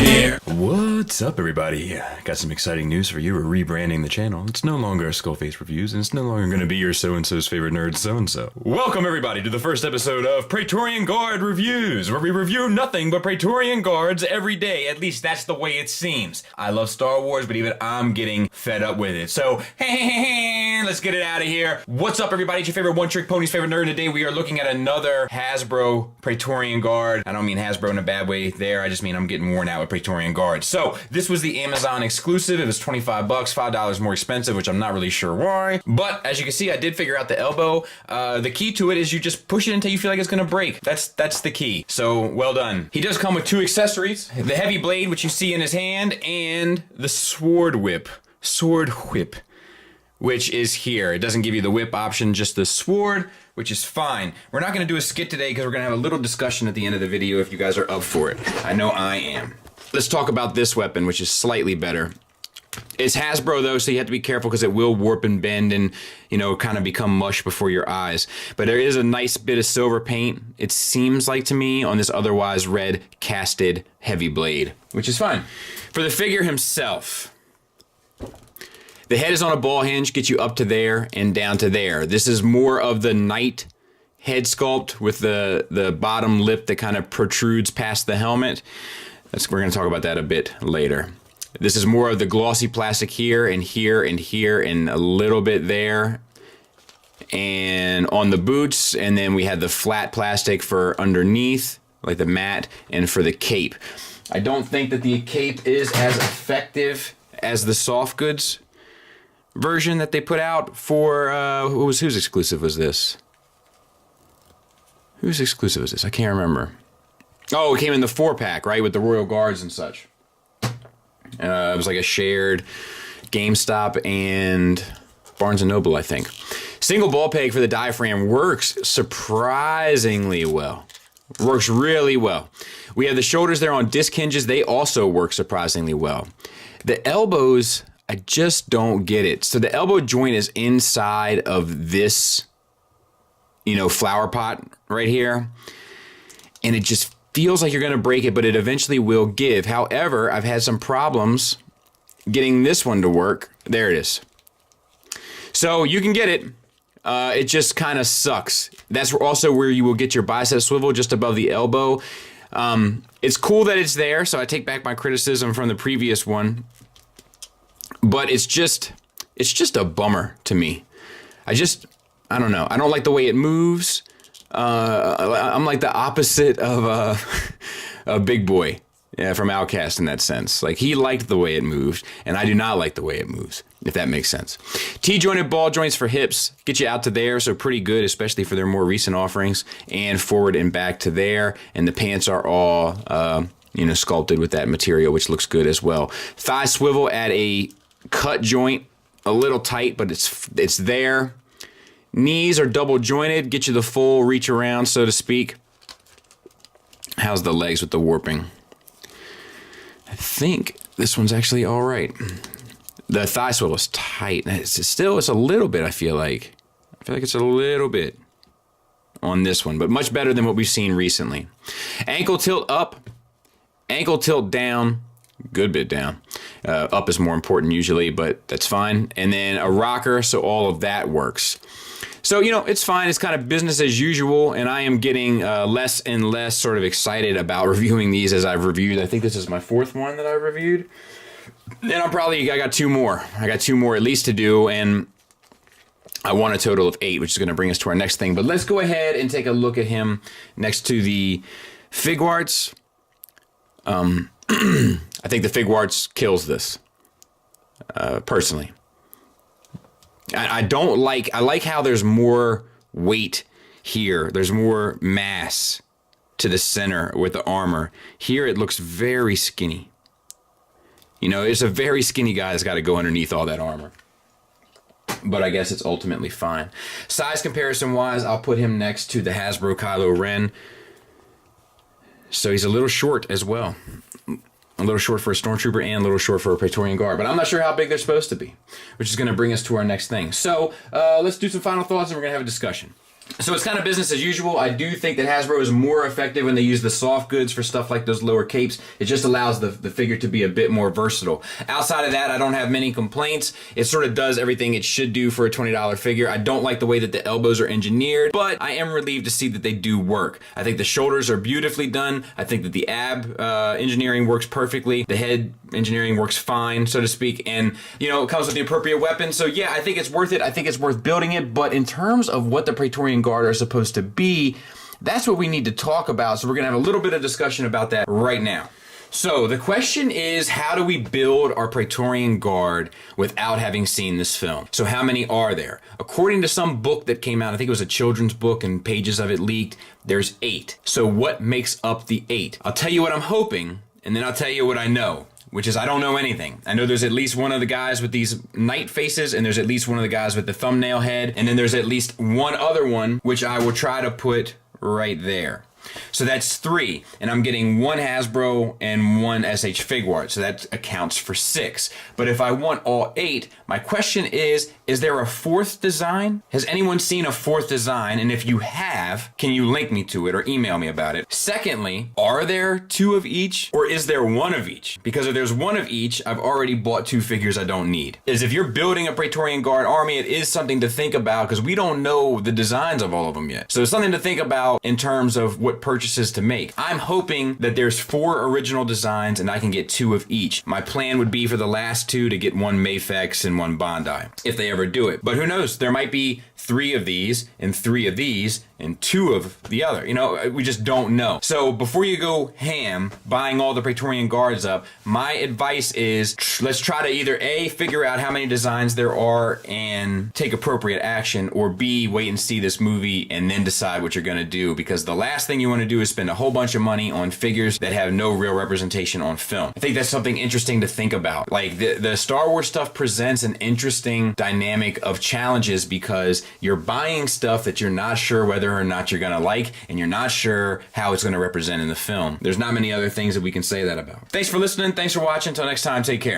here. What's up, everybody? Got some exciting news for you. We're rebranding the channel. It's no longer Skullface Reviews, and it's no longer going to be your so-and-so's favorite nerd so-and-so. Welcome, everybody, to the first episode of Praetorian Guard Reviews, where we review nothing but Praetorian Guards every day. At least that's the way it seems. I love Star Wars, but even I'm getting fed up with it. So, let's get it out of here. What's up, everybody? It's your favorite one-trick pony's favorite nerd. Today we are looking at another Hasbro Praetorian Guard. I don't mean Hasbro in a bad way there. I just mean I'm getting worn out with Praetorian Guards. So, this was the Amazon exclusive. It was $25, $5 more expensive, which I'm not really sure why. But, as you can see, I did figure out the elbow. The key to it is you just push it until you feel like it's gonna break. That's the key. So, well done. He does come with two accessories. The heavy blade, which you see in his hand, and the sword whip. Sword whip, which is here. It doesn't give you the whip option, just the sword, which is fine. We're not gonna do a skit today because we're gonna have a little discussion at the end of the video if you guys are up for it. I know I am. Let's talk about this weapon, which is slightly better. It's Hasbro though, so you have to be careful because it will warp and bend and, you know, kind of become mush before your eyes. But there is a nice bit of silver paint, it seems like to me, on this otherwise red casted heavy blade, which is fine. For the figure himself, the head is on a ball hinge, gets you up to there and down to there. This is more of the knight head sculpt with the bottom lip that kind of protrudes past the helmet. We're going to talk about that a bit later. This is more of the glossy plastic here and here and here and a little bit there. And on the boots, and then we had the flat plastic for underneath, like the mat, and for the cape. I don't think that the cape is as effective as the soft goods version that they put out for, whose exclusive was this? Whose exclusive was this? I can't remember. Oh, it came in the 4-pack, right, with the Royal Guards and such. It was like a shared GameStop and Barnes & Noble, I think. Single ball peg for the diaphragm works surprisingly well. Works really well. We have the shoulders there on disc hinges. They also work surprisingly well. The elbows, I just don't get it. So the elbow joint is inside of this, you know, flower pot right here. And it just feels like you're going to break it, but it eventually will give. However, I've had some problems getting this one to work. There it is. So you can get it. It just kind of sucks. That's also where you will get your bicep swivel, just above the elbow. It's cool that it's there, so I take back my criticism from the previous one. But it's just a bummer to me. I don't know. I don't like the way it moves. I'm like the opposite of a Big Boy, from Outkast in that sense. Like, he liked the way it moved, and I do not like the way it moves, if that makes sense. T-jointed ball joints for hips get you out to there, so pretty good, especially for their more recent offerings, and forward and back to there. And the pants are all, sculpted with that material, which looks good as well. Thigh swivel at a cut joint, a little tight, but it's there. Knees are double jointed, get you the full reach around, so to speak. How's the legs with the warping? I think this one's actually all right. The thigh swivel is tight. It's a little bit, I feel like it's a little bit on this one, but much better than what we've seen recently. Ankle tilt up, ankle tilt down, good bit down. Up is more important usually, but that's fine. And then a rocker, so all of that works. So, it's fine. It's kind of business as usual, and I am getting less and less sort of excited about reviewing these as I've reviewed. I think this is my 4th one that I've reviewed. And I got 2 more. I got 2 more at least to do, and I want a total of 8, which is going to bring us to our next thing. But let's go ahead and take a look at him next to the Figuarts. I think the Figuarts kills this, personally. I like how there's more weight here. There's more mass to the center with the armor. Here it looks very skinny. It's a very skinny guy that's got to go underneath all that armor. But I guess it's ultimately fine. Size comparison wise, I'll put him next to the Hasbro Kylo Ren. So he's a little short as well. A little short for a Stormtrooper and a little short for a Praetorian Guard. But I'm not sure how big they're supposed to be, which is going to bring us to our next thing. So let's do some final thoughts and we're going to have a discussion. So it's kind of business as usual. I do think that Hasbro is more effective when they use the soft goods for stuff like those lower capes. It just allows the figure to be a bit more versatile. Outside of that, I don't have many complaints. It sort of does everything it should do for a $20 figure. I don't like the way that the elbows are engineered, but I am relieved to see that they do work. I think the shoulders are beautifully done. I think that the ab engineering works perfectly. The head engineering works fine, so to speak, and you know, it comes with the appropriate weapon. So yeah, I think it's worth it. I think it's worth building it, but in terms of what the Praetorian Guard are supposed to be, that's what we need to talk about. So we're gonna have a little bit of discussion about that right now. So the question is, how do we build our Praetorian Guard without having seen this film? So how many are there? According to some book that came out, I think it was a children's book and pages of it leaked, there's 8. So what makes up the 8? I'll tell you what I'm hoping, and then I'll tell you what I know, which is I don't know anything. I know there's at least one of the guys with these knight faces, and there's at least one of the guys with the thumbnail head, and then there's at least one other one, which I will try to put right there. So that's 3, and I'm getting 1 Hasbro and 1 SH Figuart, so that accounts for 6. But if I want all 8, my question is there a 4th design? Has anyone seen a 4th design? And if you have, can you link me to it or email me about it? Secondly, are there 2 of each, or is there 1 of each? Because if there's 1 of each, I've already bought 2 figures I don't need. If you're building a Praetorian Guard army, it is something to think about because we don't know the designs of all of them yet. So it's something to think about in terms of what purchases to make. I'm hoping that there's 4 original designs and I can get 2 of each. My plan would be for the last 2 to get 1 Mafex and 1 Bondi, if they ever do it. But who knows? There might be 3 of these and 3 of these and 2 of the other. You know, we just don't know. So before you go ham buying all the Praetorian Guards up, my advice is let's try to either A, figure out how many designs there are and take appropriate action, or B, wait and see this movie and then decide what you're going to do, because the last thing you want to do is spend a whole bunch of money on figures that have no real representation on film. I think that's something interesting to think about. Like the Star Wars stuff presents an interesting dynamic of challenges because you're buying stuff that you're not sure whether or not you're gonna like, and you're not sure how it's gonna represent in the film. There's not many other things that we can say that about. Thanks for listening. Thanks for watching. Until next time, take care.